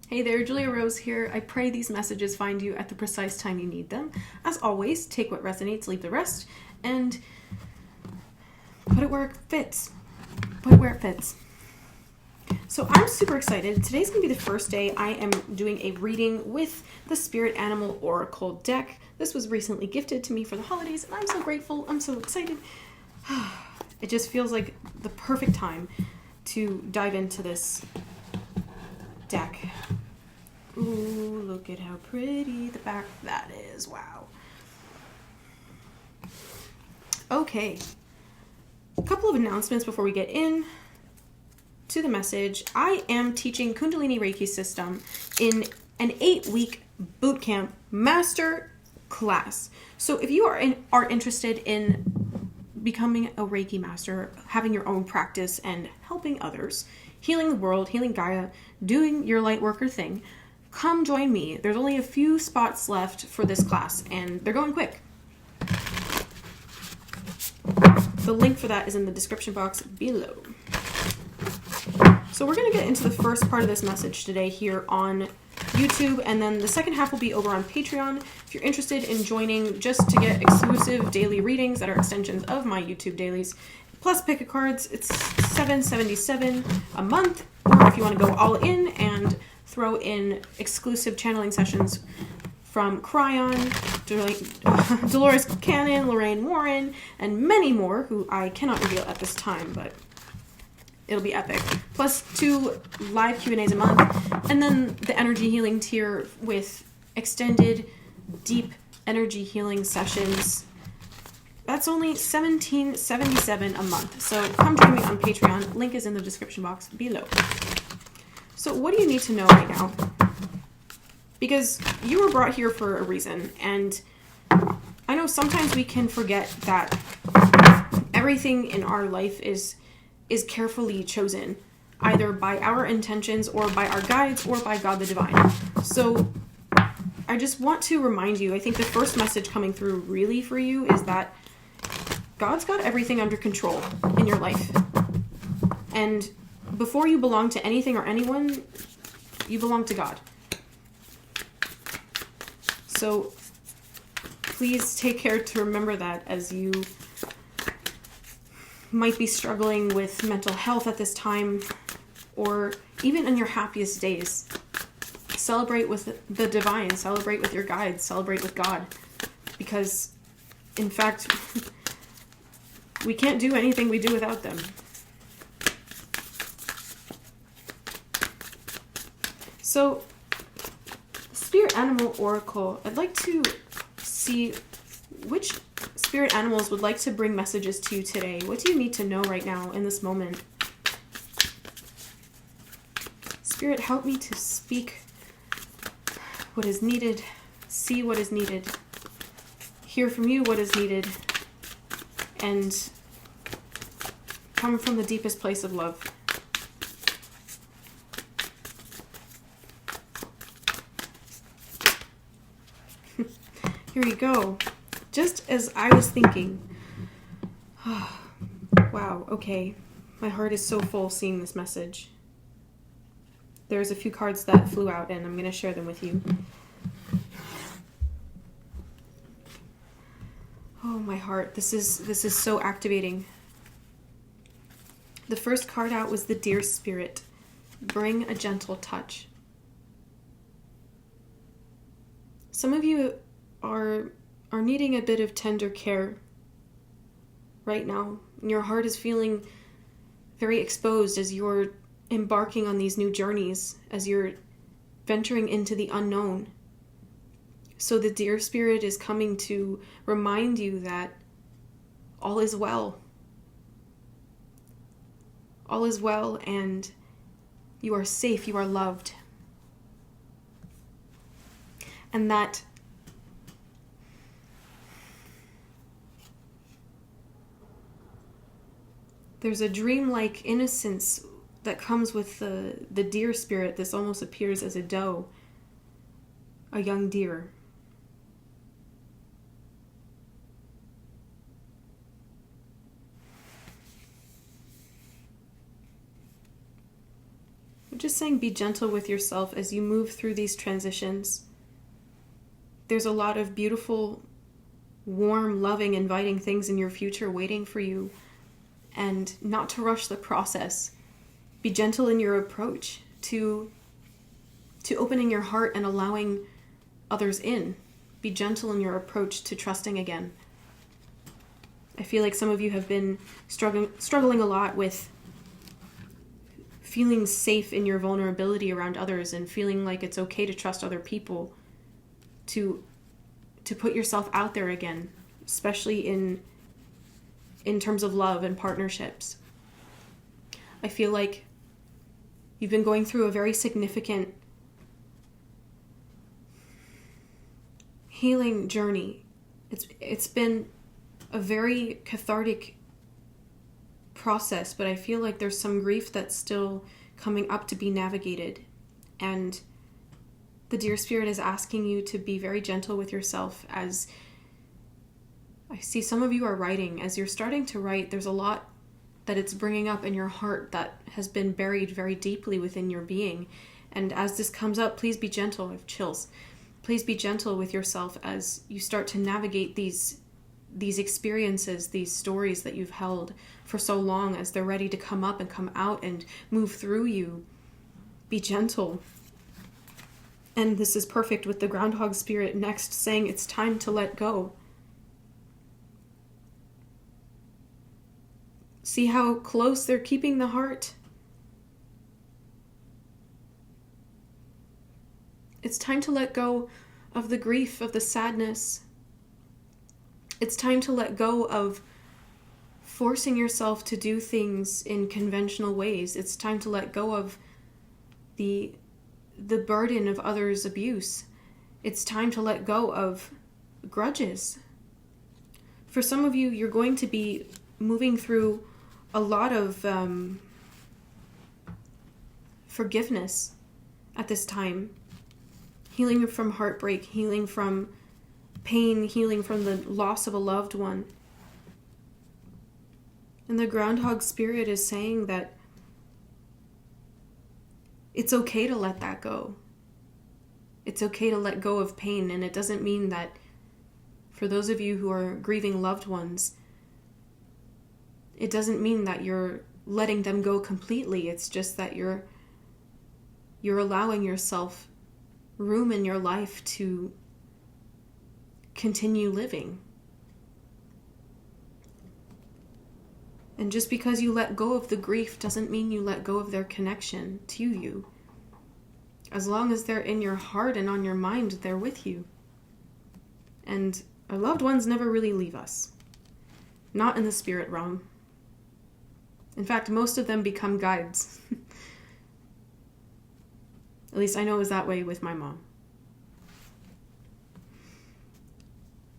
Hey there, Julia Rose here. I pray these messages find you at the precise time you need them. As always, take what resonates, leave the rest, and put it where it fits. Put it where it fits. So I'm super excited. Today's going to be the first day I am doing a reading with the Spirit Animal Oracle deck. This was recently gifted to me for the holidays, and I'm so grateful. I'm so excited. It just feels like the perfect time to dive into this deck. Ooh, look at how pretty the back of that is. Wow. Okay. A couple of announcements before we get in to the message. I am teaching Kundalini Reiki system in an 8-week bootcamp master class. So if you are interested in becoming a Reiki master, having your own practice and helping others, healing the world, healing Gaia, doing your light worker thing, come join me. There's only a few spots left for this class, and they're going quick. The link for that is in the description box below. So we're going to get into the first part of this message today here on YouTube, and then the second half will be over on Patreon. If you're interested in joining just to get exclusive daily readings that are extensions of my YouTube dailies, plus pick a cards, it's $7.77 a month. Or if you want to go all in and throw in exclusive channeling sessions from Cryon, Dolores Cannon, Lorraine Warren, and many more who I cannot reveal at this time, but it'll be epic. Plus 2 live Q&As a month, and then the energy healing tier with extended, deep energy healing sessions. That's only $17.77 a month. So come join me on Patreon. Link is in the description box below. So what do you need to know right now? Because you were brought here for a reason, and I know sometimes we can forget that everything in our life is carefully chosen, either by our intentions or by our guides or by God the Divine. So I just want to remind you, I think the first message coming through really for you is that God's got everything under control in your life. And before you belong to anything or anyone, you belong to God. So please take care to remember that as you might be struggling with mental health at this time, or even in your happiest days. Celebrate with the divine, celebrate with your guides, celebrate with God. Because, in fact, we can't do anything we do without them. So, Spirit Animal Oracle, I'd like to see which spirit animals would like to bring messages to you today. What do you need to know right now in this moment? Spirit, help me to speak what is needed, see what is needed, hear from you what is needed, and come from the deepest place of love. Here we go. Just as I was thinking, wow, okay, my heart is so full seeing this message. There's a few cards that flew out, and I'm going to share them with you. Oh, my heart, this is so activating. The first card out was the Dear Spirit. Bring a gentle touch. Some of you are needing a bit of tender care right now. And your heart is feeling very exposed as you're embarking on these new journeys, as you're venturing into the unknown. So the Dear Spirit is coming to remind you that all is well. All is well, and you are safe, you are loved. And that there's a dreamlike innocence that comes with the deer spirit. This almost appears as a doe, a young deer. just saying be gentle with yourself as you move through these transitions. There's a lot of beautiful, warm, loving, inviting things in your future waiting for you, and not to rush the process. Be gentle in your approach to opening your heart and allowing others in. Be gentle in your approach to trusting again. I feel like some of you have been struggling a lot with feeling safe in your vulnerability around others and feeling like it's okay to trust other people, to put yourself out there again, especially in terms of love and partnerships. I feel like you've been going through a very significant healing journey. It's been a very cathartic process, but I feel like there's some grief that's still coming up to be navigated. And the Dear Spirit is asking you to be very gentle with yourself. As I see some of you are writing, as you're starting to write, there's a lot that it's bringing up in your heart that has been buried very deeply within your being. And as this comes up, please be gentle. I have chills. Please be gentle with yourself as you start to navigate these experiences, these stories that you've held for so long, as they're ready to come up and come out and move through you. Be gentle. And this is perfect with the Groundhog Spirit next saying it's time to let go. See how close they're keeping the heart? It's time to let go of the grief, of the sadness. It's time to let go of forcing yourself to do things in conventional ways. It's time to let go of the burden of others' abuse. It's time to let go of grudges. For some of you, you're going to be moving through a lot of forgiveness at this time. Healing from heartbreak, healing from pain, healing from the loss of a loved one. And the Groundhog Spirit is saying that it's okay to let that go. It's okay to let go of pain, and it doesn't mean that for those of you who are grieving loved ones, it doesn't mean that you're letting them go completely. It's just that you're allowing yourself room in your life to continue living. And just because you let go of the grief doesn't mean you let go of their connection to you. As long as they're in your heart and on your mind, they're with you. And our loved ones never really leave us. Not in the spirit realm. In fact, most of them become guides. At least I know it was that way with my mom.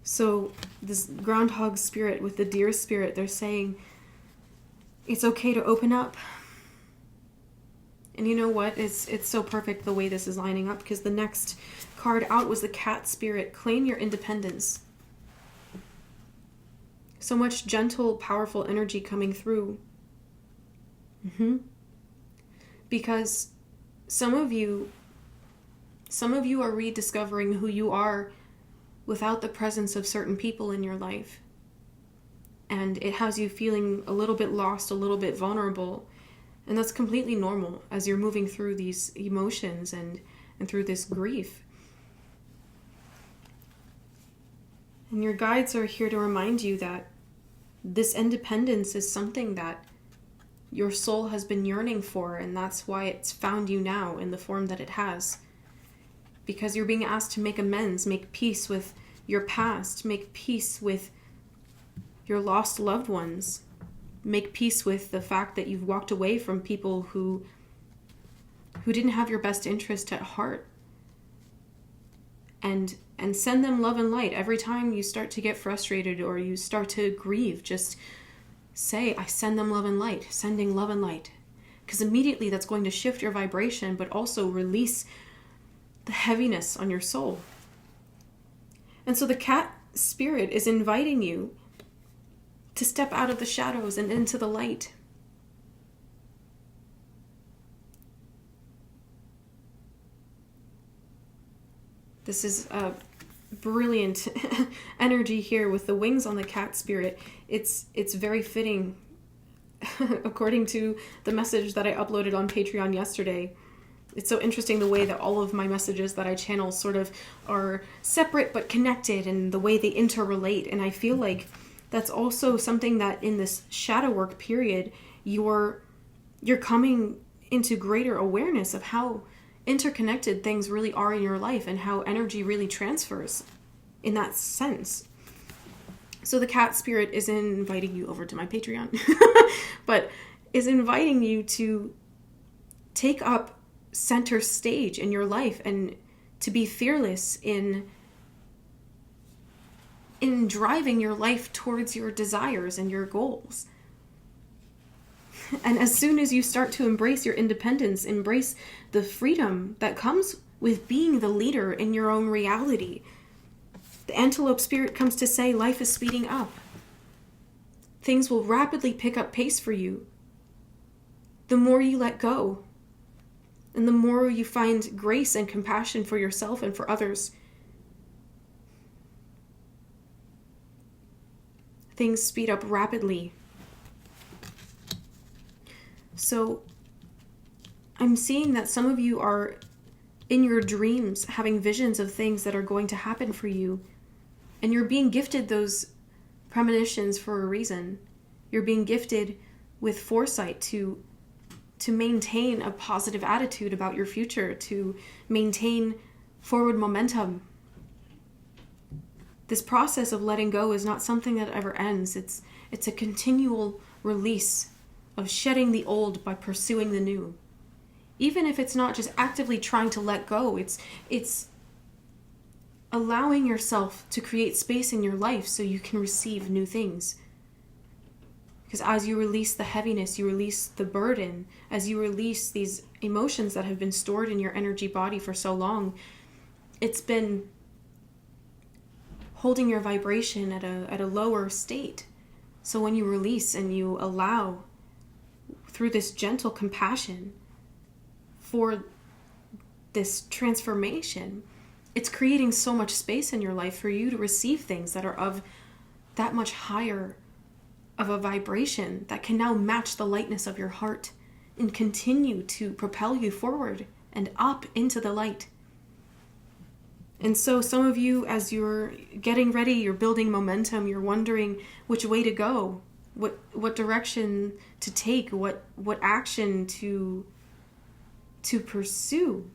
So this Groundhog Spirit with the Deer Spirit, they're saying it's okay to open up. And you know what? It's so perfect the way this is lining up, because the next card out was the Cat Spirit. Claim your independence. So much gentle, powerful energy coming through. Because some of you are rediscovering who you are without the presence of certain people in your life. And it has you feeling a little bit lost, a little bit vulnerable. And that's completely normal as you're moving through these emotions and through this grief. And your guides are here to remind you that this independence is something that your soul has been yearning for, and that's why it's found you now in the form that it has. Because you're being asked to make amends, make peace with your past, make peace with your lost loved ones, make peace with the fact that you've walked away from people who didn't have your best interest at heart. And send them love and light. Every time you start to get frustrated or you start to grieve, just say, I send them love and light, sending love and light. Because immediately that's going to shift your vibration, but also release the heaviness on your soul. And so the Cat Spirit is inviting you to step out of the shadows and into the light. This is a brilliant energy here with the wings on the cat spirit. It's very fitting according to the message that I uploaded on Patreon yesterday. It's so interesting the way that all of my messages that I channel sort of are separate but connected, and the way they interrelate. And I feel like that's also something that in this shadow work period, you're coming into greater awareness of how interconnected things really are in your life and how energy really transfers in that sense. So the cat spirit is inviting you over to my Patreon, but is inviting you to take up center stage in your life and to be fearless in driving your life towards your desires and your goals. And as soon as you start to embrace your independence, embrace the freedom that comes with being the leader in your own reality, the antelope spirit comes to say life is speeding up. Things will rapidly pick up pace for you. The more you let go, and the more you find grace and compassion for yourself and for others, things speed up rapidly. So I'm seeing that some of you are in your dreams having visions of things that are going to happen for you, and you're being gifted those premonitions for a reason. You're being gifted with foresight to maintain a positive attitude about your future, to maintain forward momentum. This process of letting go is not something that ever ends. It's a continual release of shedding the old by pursuing the new. Even if it's not just actively trying to let go, it's allowing yourself to create space in your life so you can receive new things. Because as you release the heaviness, you release the burden, as you release these emotions that have been stored in your energy body for so long, it's been holding your vibration at a lower state. So when you release and you allow, through this gentle compassion, for this transformation, it's creating so much space in your life for you to receive things that are of that much higher of a vibration that can now match the lightness of your heart and continue to propel you forward and up into the light. And so some of you, as you're getting ready, you're building momentum, you're wondering which way to go, what direction to take, what action to pursue.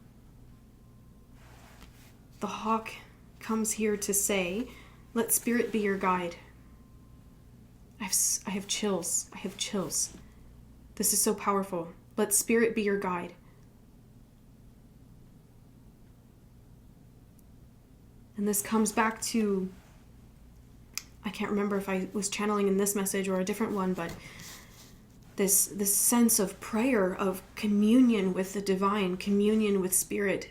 The hawk comes here to say, let spirit be your guide. I have chills. I have chills. This is so powerful. Let spirit be your guide. And this comes back to, I can't remember if I was channeling in this message or a different one, but this sense of prayer, of communion with the divine, communion with spirit,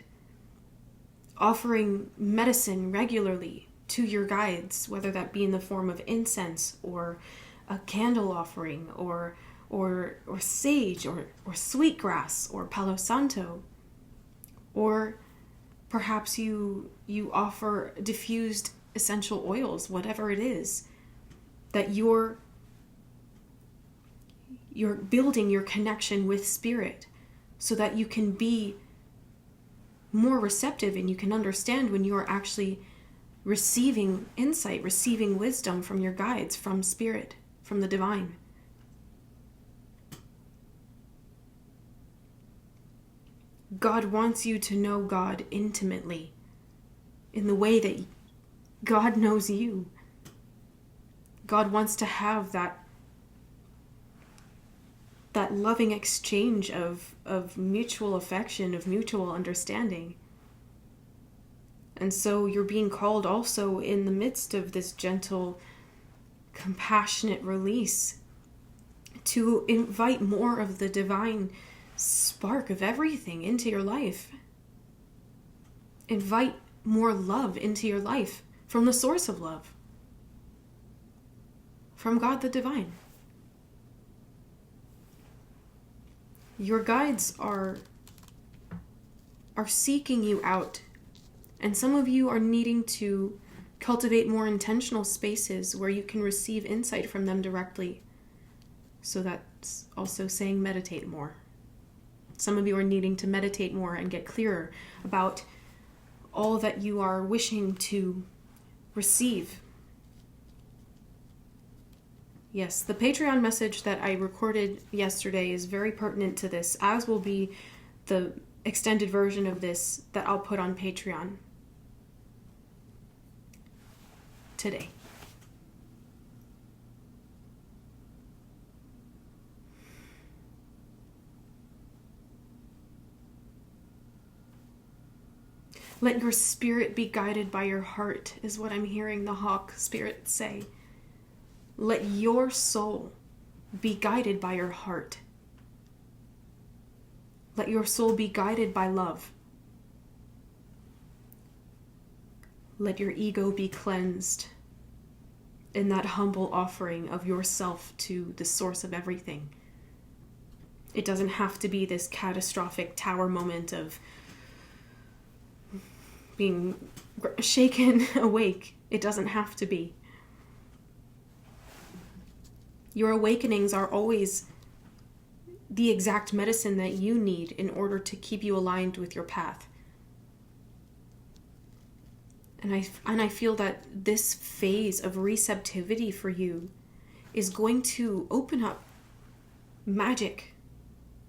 offering medicine regularly to your guides, whether that be in the form of incense or a candle offering or sage or sweetgrass or palo santo, or perhaps you offer diffused essential oils, whatever it is, that you're building your connection with spirit so that you can be more receptive and you can understand when you are actually receiving insight, receiving wisdom from your guides, from spirit, from the divine. God wants you to know God intimately in the way that God knows you. God wants to have that loving exchange of mutual affection, of mutual understanding. And so you're being called also in the midst of this gentle, compassionate release to invite more of the divine spark of everything into your life. Invite more love into your life from the source of love, from God the divine. Your guides are seeking you out And some of you are needing to cultivate more intentional spaces where you can receive insight from them directly. So that's also saying meditate more. Some of you are needing to meditate more and get clearer about all that you are wishing to receive. Yes, the Patreon message that I recorded yesterday is very pertinent to this, as will be the extended version of this that I'll put on Patreon today. Let your spirit be guided by your heart, is what I'm hearing the hawk spirit say. Let your soul be guided by your heart. Let your soul be guided by love. Let your ego be cleansed in that humble offering of yourself to the source of everything. It doesn't have to be this catastrophic tower moment of being shaken awake. It doesn't have to be. Your awakenings are always the exact medicine that you need in order to keep you aligned with your path. And I feel that this phase of receptivity for you is going to open up magic.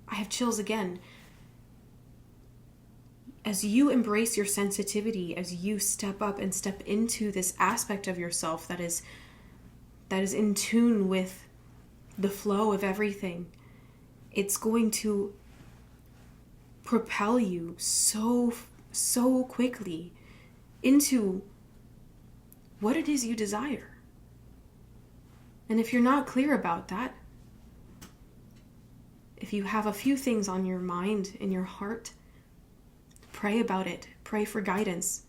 I have chills again. As you embrace your sensitivity, as you step up and step into this aspect of yourself that is in tune with the flow of everything, it's going to propel you so quickly into what it is you desire. And if you're not clear about that, if you have a few things on your mind, in your heart, pray about it. Pray for guidance.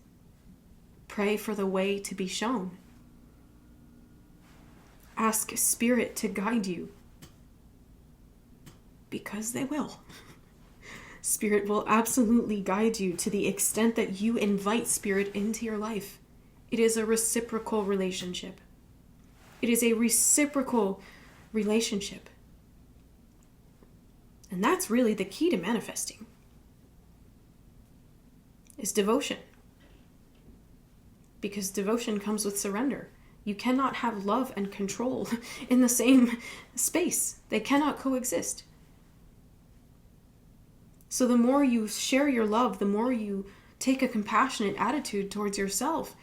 Pray for the way to be shown. Ask Spirit to guide you, because they will. Spirit will absolutely guide you to the extent that you invite Spirit into your life. It is a reciprocal relationship. It is a reciprocal relationship. And that's really the key to manifesting, is devotion. Because devotion comes with surrender. You cannot have love and control in the same space. They cannot coexist. So the more you share your love, the more you take a compassionate attitude towards yourself,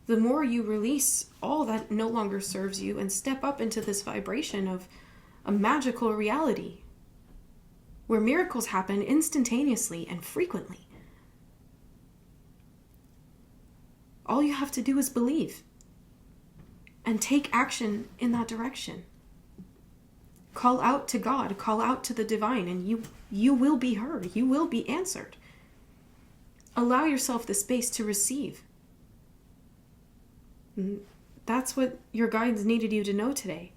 the more you release all that no longer serves you and step up into this vibration of a magical reality where miracles happen instantaneously and frequently. All you have to do is believe and take action in that direction. Call out to God, call out to the divine, and you will be heard. You will be answered. Allow yourself the space to receive. That's what your guides needed you to know today.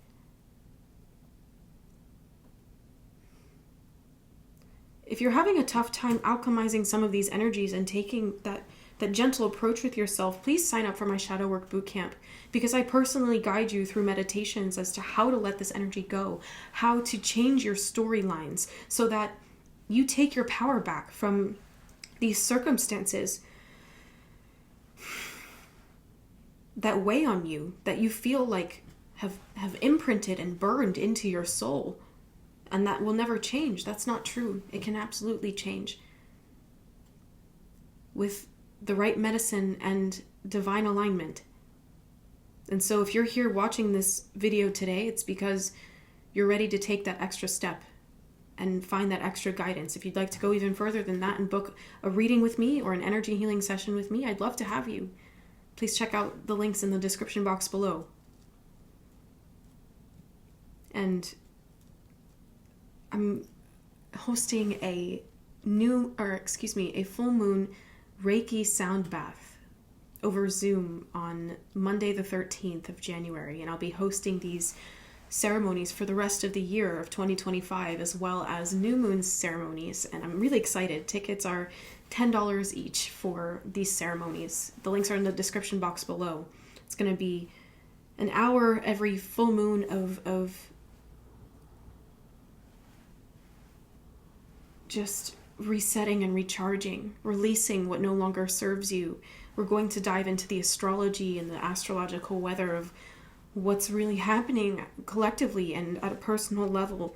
If you're having a tough time alchemizing some of these energies and taking that gentle approach with yourself, please sign up for my Shadow Work Bootcamp, because I personally guide you through meditations as to how to let this energy go, how to change your storylines so that you take your power back from these circumstances that weigh on you, that you feel like have imprinted and burned into your soul, and that will never change. That's not true. It can absolutely change with the right medicine and divine alignment. And so if you're here watching this video today, it's because you're ready to take that extra step and find that extra guidance. If you'd like to go even further than that and book a reading with me or an energy healing session with me, I'd love to have you. Please check out the links in the description box below. And I'm hosting a full moon Reiki sound bath over Zoom on Monday the 13th of January, and I'll be hosting these ceremonies for the rest of the year of 2025, as well as new moon ceremonies. And I'm really excited. Tickets are $10 each for these ceremonies. The links are in the description box below. It's going to be an hour every full moon of just resetting and recharging, releasing what no longer serves you. We're going to dive into the astrology and the astrological weather of what's really happening collectively and at a personal level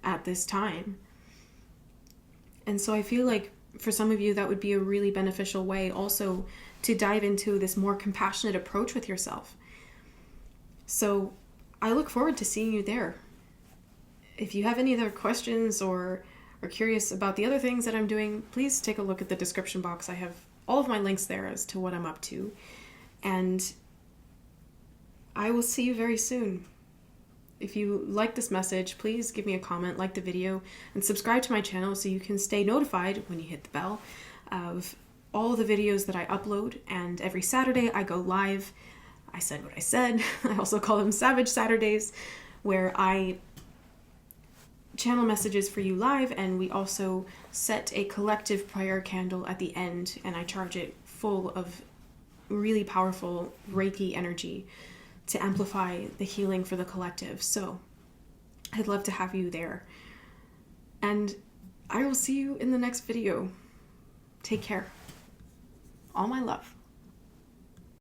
at this time. And so I feel like for some of you that would be a really beneficial way also to dive into this more compassionate approach with yourself. So I look forward to seeing you there. If you have any other questions or are curious about the other things that I'm doing, please take a look at the description box. I have all of my links there as to what I'm up to. And I will see you very soon. If you like this message, please give me a comment, like the video, and subscribe to my channel so you can stay notified when you hit the bell of all the videos that I upload. And every Saturday I go live. I said what I said. I also call them Savage Saturdays, where I channel messages for you live, and we also set a collective prayer candle at the end, and I charge it full of really powerful Reiki energy to amplify the healing for the collective. So I'd love to have you there. And I will see you in the next video. Take care. All my love.